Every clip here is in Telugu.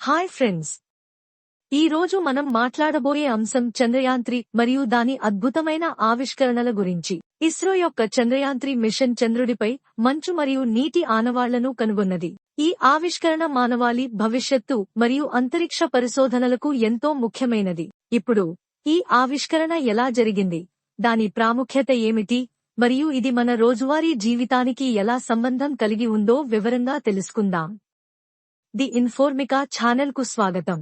హాయ్ ఫ్రెండ్స్, ఈ రోజు మనం మాట్లాడబోయే అంశం చంద్రయాన్-3 మరియు దాని అద్భుతమైన ఆవిష్కరణల గురించి. ఇస్రో యొక్క చంద్రయాన్-3 మిషన్ చంద్రుడిపై మంచు మరియు నీటి ఆనవాళ్లను కనుగొన్నది. ఈ ఆవిష్కరణ మానవాళి భవిష్యత్తు మరియు అంతరిక్ష పరిశోధనలకు ఎంతో ముఖ్యమైనది. ఇప్పుడు ఈ ఆవిష్కరణ ఎలా జరిగింది, దాని ప్రాముఖ్యత ఏమిటి, మరియు ఇది మన రోజువారీ జీవితానికి ఎలా సంబంధం కలిగి ఉందో వివరంగా తెలుసుకుందాం. ది ఇన్ఫోర్మికా ఛానల్కు స్వాగతం.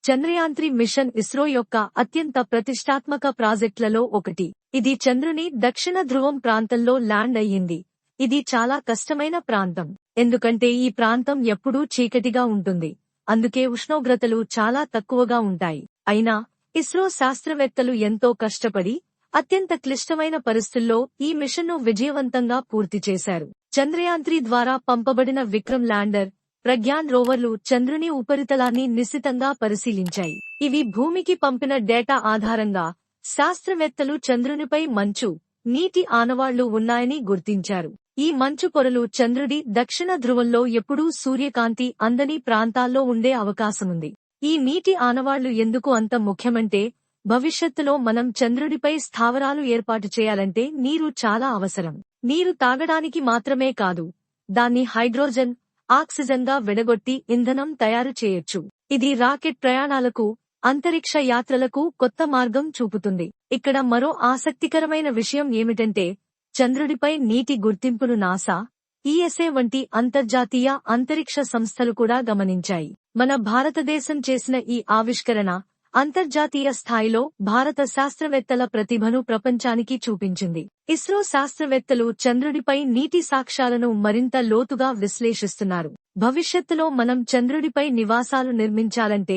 చంద్రయాన్-3 మిషన్ ఇస్రో యొక్క అత్యంత ప్రతిష్టాత్మక ప్రాజెక్టులలో ఒకటి. ఇది చంద్రుని దక్షిణ ధ్రువం ప్రాంతంలో ల్యాండ్ అయ్యింది. ఇది చాలా కష్టమైన ప్రాంతం, ఎందుకంటే ఈ ప్రాంతం ఎప్పుడూ చీకటిగా ఉంటుంది, అందుకే ఉష్ణోగ్రతలు చాలా తక్కువగా ఉంటాయి. అయినా ఇస్రో శాస్త్రవేత్తలు ఎంతో కష్టపడి అత్యంత క్లిష్టమైన పరిస్థితుల్లో ఈ మిషన్ను విజయవంతంగా పూర్తి చేశారు. చంద్రయాన్-3 ద్వారా పంపబడిన విక్రమ్ ల్యాండర్, ప్రజ్ఞాన్ రోవర్లు చంద్రుని ఉపరితలాన్ని నిశితంగా పరిశీలించాయి. ఇవి భూమికి పంపిన డేటా ఆధారంగా శాస్త్రవేత్తలు చంద్రునిపై మంచు, నీటి ఆనవాళ్లు ఉన్నాయని గుర్తించారు. ఈ మంచు పొరలు చంద్రుడి దక్షిణ ధ్రువంలో ఎప్పుడూ సూర్యకాంతి అందని ప్రాంతాల్లో ఉండే అవకాశముంది. ఈ నీటి ఆనవాళ్లు ఎందుకు అంత ముఖ్యమంటే, భవిష్యత్తులో మనం చంద్రుడిపై స్థావరాలు ఏర్పాటు చేయాలంటే నీరు చాలా అవసరం. నీరు తాగడానికి మాత్రమే కాదు, దాన్ని హైడ్రోజన్, ఆక్సిజన్గా విడగొట్టి ఇంధనం తయారు చేయొచ్చు. ఇది రాకెట్ ప్రయాణాలకు, అంతరిక్ష యాత్రలకు కొత్త మార్గం చూపుతుంది. ఇక్కడ మరో ఆసక్తికరమైన విషయం ఏమిటంటే, చంద్రుడిపై నీటి గుర్తింపును నాసా, ఈఎస్ఏ వంటి అంతర్జాతీయ అంతరిక్ష సంస్థలు కూడా గమనించాయి. మన భారతదేశం చేసిన ఈ ఆవిష్కరణ అంతర్జాతీయ స్థాయిలో భారత శాస్త్రవేత్తల ప్రతిభను ప్రపంచానికి చూపించింది. ఇస్రో శాస్త్రవేత్తలు చంద్రుడిపై నీటి సాక్ష్యాలను మరింత లోతుగా విశ్లేషిస్తున్నారు. భవిష్యత్తులో మనం చంద్రుడిపై నివాసాలు నిర్మించాలంటే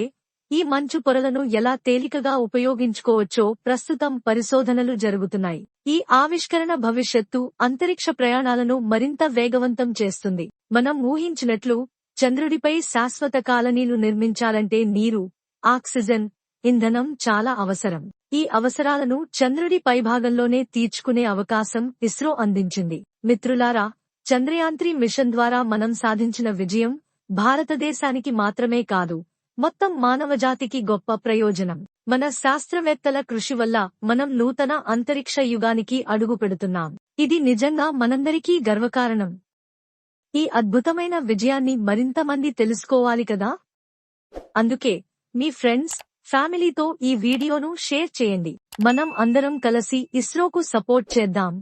ఈ మంచు పొరలను ఎలా తేలికగా ఉపయోగించుకోవచ్చో ప్రస్తుతం పరిశోధనలు జరుగుతున్నాయి. ఈ ఆవిష్కరణ భవిష్యత్తు అంతరిక్ష ప్రయాణాలను మరింత వేగవంతం చేస్తుంది. మనం ఊహించినట్లు చంద్రుడిపై శాశ్వత కాలనీలు నిర్మించాలంటే నీరు, ఆక్సిజన్, ఇంధనం చాలా అవసరం. ఈ అవసరాలను చంద్రుడి పైభాగంలోనే తీర్చుకునే అవకాశం ఇస్రో అందించింది. మిత్రులారా, చంద్రయాన్-3 మిషన్ ద్వారా మనం సాధించిన విజయం భారతదేశానికి మాత్రమే కాదు, మొత్తం మానవజాతికి గొప్ప ప్రయోజనం. మన శాస్త్రవేత్తల కృషి వల్ల మనం నూతన అంతరిక్ష యుగానికి అడుగుపెడుతున్నాం. ఇది నిజంగా మనందరికీ గర్వకారణం. ఈ అద్భుతమైన విజయాన్ని మరింత మంది తెలుసుకోవాలి కదా. అందుకే మీ ఫ్రెండ్స్, ఫ్యామిలీతో ఈ వీడియోను షేర్ చేయండి. మనం అందరం కలిసి ఇస్రోకు సపోర్ట్ చేద్దాం.